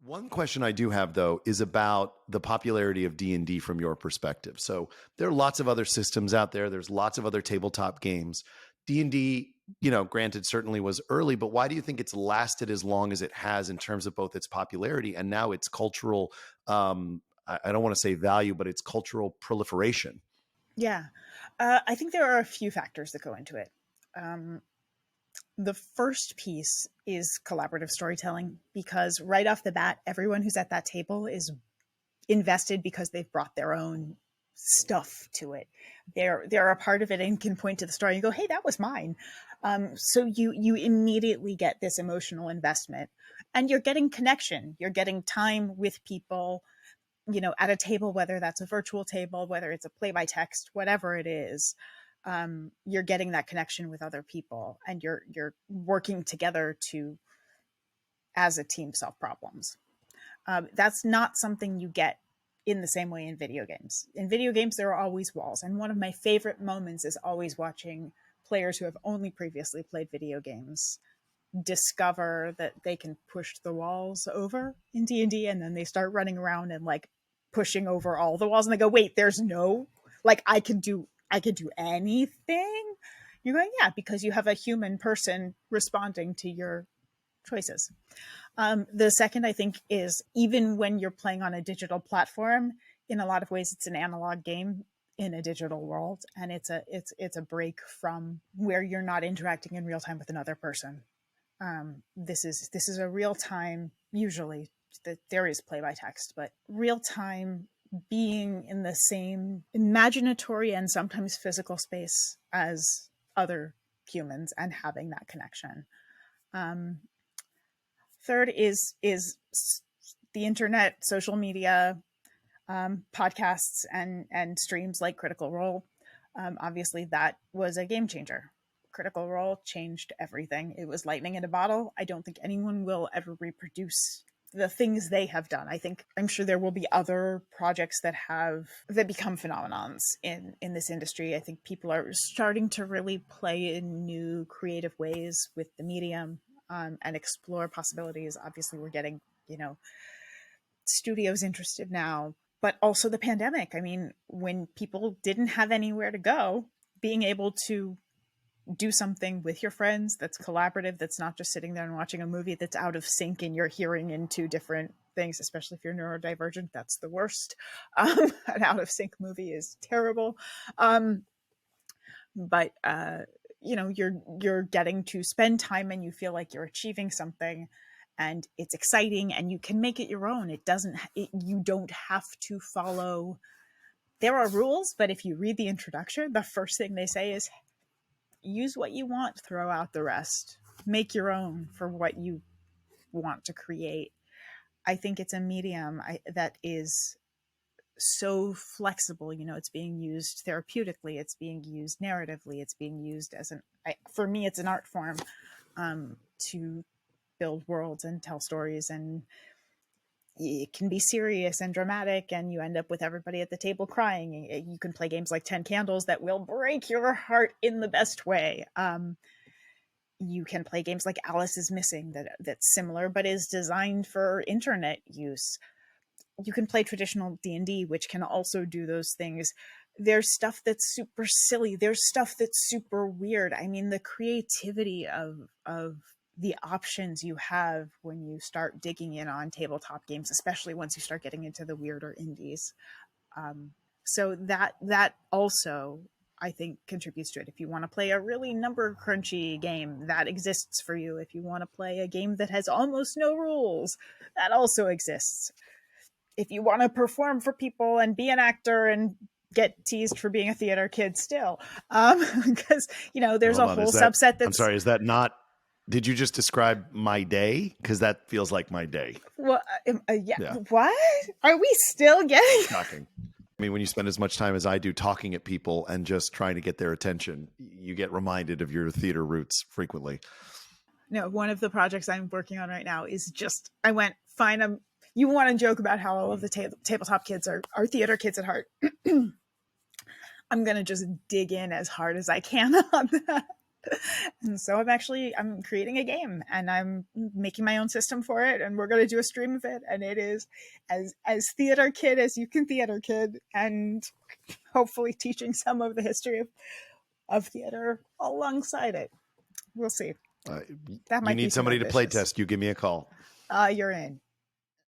One question I do have, though, is about the popularity of D&D from your perspective. So there are lots of other systems out there. There's lots of other tabletop games. D&D, granted, certainly was early, but why do you think it's lasted as long as it has in terms of both its popularity and now its cultural, I don't want to say value, but its cultural proliferation? Yeah. I think there are a few factors that go into it. The first piece is collaborative storytelling, because right off the bat, everyone who's at that table is invested because they've brought their own stuff to it. They're a part of it and can point to the story and go, hey, that was mine. So you immediately get this emotional investment, and you're getting connection. You're getting time with people, at a table, whether that's a virtual table, whether it's a play by text, whatever it is. You're getting that connection with other people, and you're working together to, as a team, solve problems. That's not something you get in the same way in video games. In video games, there are always walls. And one of my favorite moments is always watching players who have only previously played video games discover that they can push the walls over in D&D, and then they start running around and pushing over all the walls, and they go, wait, there's no, I could do anything. You're going, yeah, because you have a human person responding to your choices. The second, I think, is even when you're playing on a digital platform, in a lot of ways, it's an analog game in a digital world, and it's a break from where you're not interacting in real time with another person. This is a real time, usually there is play by text, but real time being in the same imaginatory and sometimes physical space as other humans and having that connection. Third is the internet, social media, podcasts, and streams like Critical Role. Obviously, that was a game changer. Critical Role changed everything. It was lightning in a bottle. I don't think anyone will ever reproduce the things they have done. I'm sure there will be other projects that become phenomenons in this industry. I think people are starting to really play in new creative ways with the medium, and explore possibilities. Obviously, we're getting, studios interested now, but also the pandemic. I mean, when people didn't have anywhere to go, being able to do something with your friends that's collaborative, that's not just sitting there and watching a movie that's out of sync and you're hearing into different things, especially if you're neurodivergent, that's the worst. An out of sync movie is terrible. But you're getting to spend time, and you feel like you're achieving something, and it's exciting, and you can make it your own. You don't have to follow. There are rules, but if you read the introduction, the first thing they say is, use what you want, throw out the rest. Make your own for what you want to create. I think it's a medium that is so flexible. It's being used therapeutically, it's being used narratively, it's being used as for me, it's an art form, to build worlds and tell stories, and it can be serious and dramatic, and you end up with everybody at the table crying. You can play games like 10 Candles that will break your heart in the best way. You can play games like Alice is Missing that's similar, but is designed for internet use. You can play traditional D&D, which can also do those things. There's stuff that's super silly. There's stuff that's super weird. I mean, the creativity of the options you have when you start digging in on tabletop games, especially once you start getting into the weirder indies. So that also, I think, contributes to it. If you want to play a really number crunchy game, that exists for you. If you want to play a game that has almost no rules, that also exists. If you want to perform for people and be an actor and get teased for being a theater kid still, because there's a whole subset that's... I'm sorry, is that not... Did you just describe my day? Because that feels like my day. Well, yeah. What? Are we still getting... Shocking. I mean, when you spend as much time as I do talking at people and just trying to get their attention, you get reminded of your theater roots frequently. No, one of the projects I'm working on right now is just... I went, fine, you want to joke about how all of the tabletop kids are theater kids at heart. I'm going to just dig in as hard as I can on that. And so I'm creating a game, and I'm making my own system for it, and we're going to do a stream of it, and it is as theater kid as you can theater kid, and hopefully teaching some of the history of theater alongside it. We'll see. Uh, That you might be need too somebody to play ambitious. test. You give me a call. You're in.